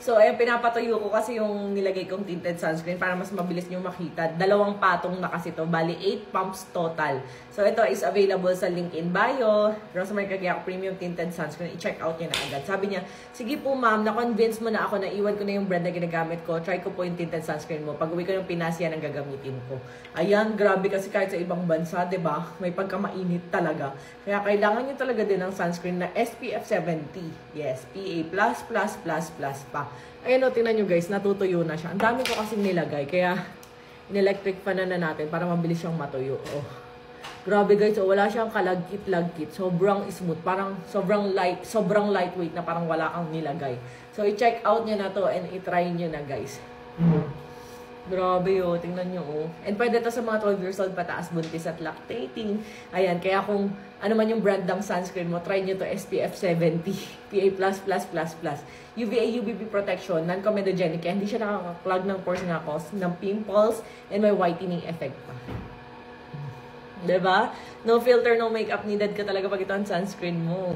So, ayan, pinapatuyo ko kasi yung nilagay kong tinted sunscreen para mas mabilis nyo makita. 2 patong na kasi to. Bali, 8 pumps total. So, ito is available sa link in bio. Rosemary Cagliaco Premium Tinted Sunscreen. I-check out nyo na agad. Sabi niya, sige po ma'am, na-convince mo na ako na iwan ko na yung brand na ginagamit ko. Try ko po yung tinted sunscreen mo. Pag uwi ko ng Pinas, yan ang gagamitin ko. Ayan, grabe kasi kahit sa ibang bansa, diba? May pagkamainit talaga. Kaya kailangan nyo talaga din ng sunscreen na SPF 70. Yes, PA++++ pa. Ayan o, tingnan nyo guys, natutuyo na siya. Ang dami ko kasing nilagay, kaya in-electric fan na natin para mabilis siyang matuyo. Oh. Grabe guys, oh, wala siyang kalagkit-lagkit. Sobrang smooth, parang sobrang lightweight na parang wala kang nilagay. So, i-check out nyo na to and i-try nyo na guys. Grabe oh, tingnan nyo oh. And pwede to sa mga 12 years old pataas, buntis at lactating. Ayan, kaya kung ano man yung brand ng sunscreen mo, try nyo to SPF 70, PA++++. UVA, UVB protection, non-comedogenic, kaya hindi siya nakakaklag ng pores nga cause ng pimples, and may whitening effect pa. Diba? No filter, no makeup needed ka talaga pag ito ang sunscreen mo.